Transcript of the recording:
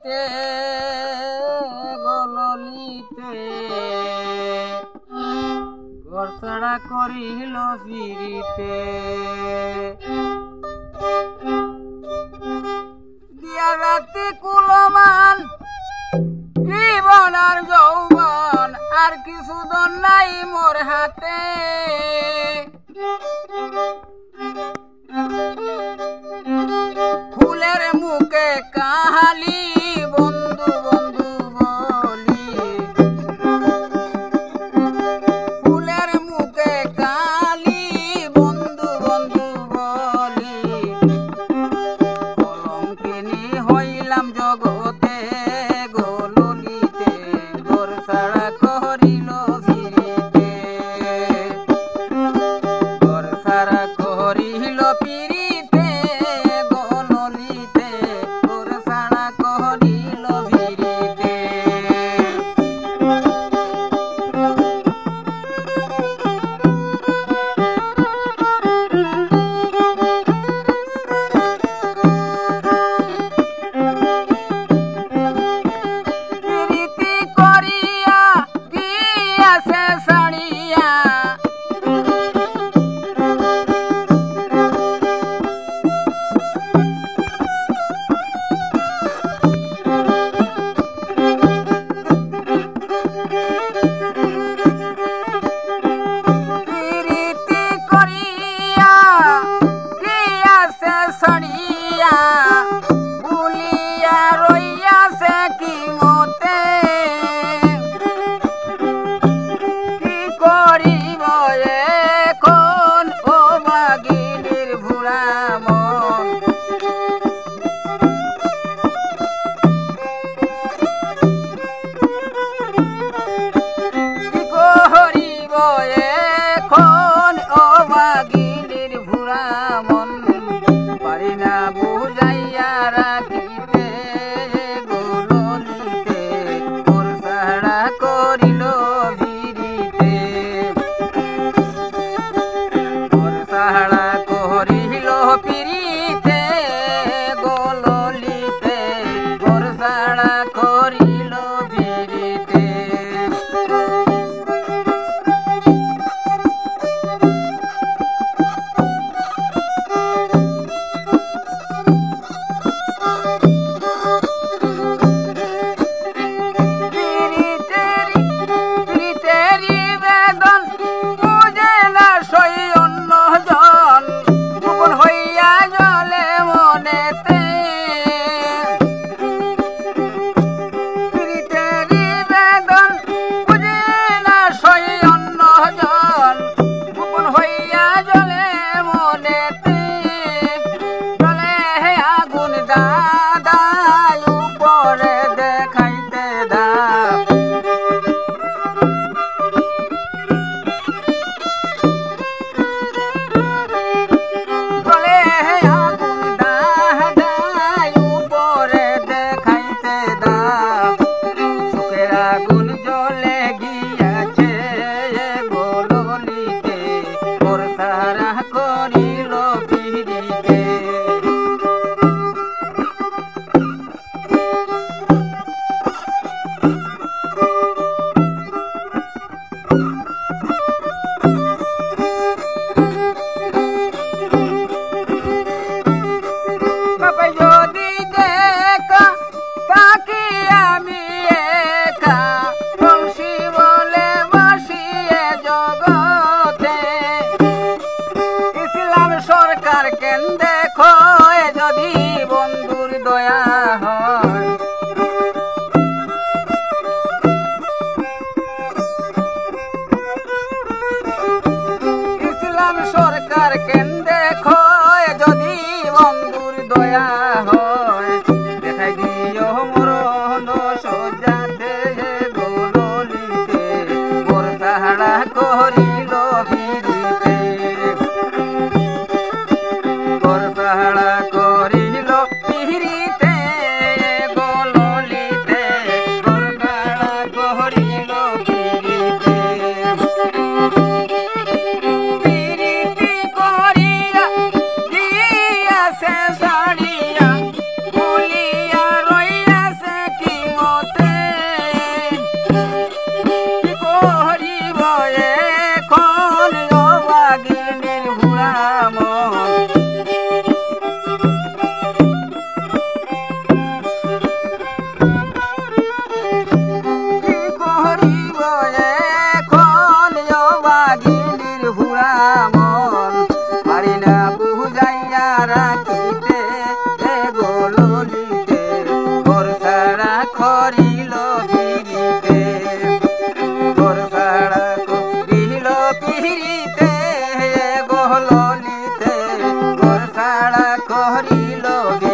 ললিতে গো ললিতে ঘর ছাড়া করিল ফিরিতে দিয়া রাতি কুলমান জীবন আর যৌবন আর কিছু দন নাই মোর হাতে ফুলের মুখে কাহালি বন্ধু বন্ধু বলি ফুলের মুখে কালি বন্ধু বন্ধু বলি কলঙ্কিনী হইলাম জগতে গো ললিতে ঘর ছাড়া করিল ফিরিতে ঘর ছাড়া করিল ফিরিতে গো ললিতে ঘর ছাড়া করিল ফিরিতে প্রীতি করিয়া গিয়াছে ছাড়িয়া প্রীতি করিয়া গিয়াছে ছাড়িয়া ভুলিয়া রইয়াছে কি মতে কি করিব এখন ও মাগিনীর ভুড়া মন কি করিব এখন ও মাগিনীর ভুড়া মন পারি না বুঝাইয়া রাখিতে গো ললিতে ঘর ছাড়া করিল ফিরিতে ঘর ছাড়া করিল ফিরিতে গো ললিতে ঘর ছাড়া করিল ফিরিতে করিল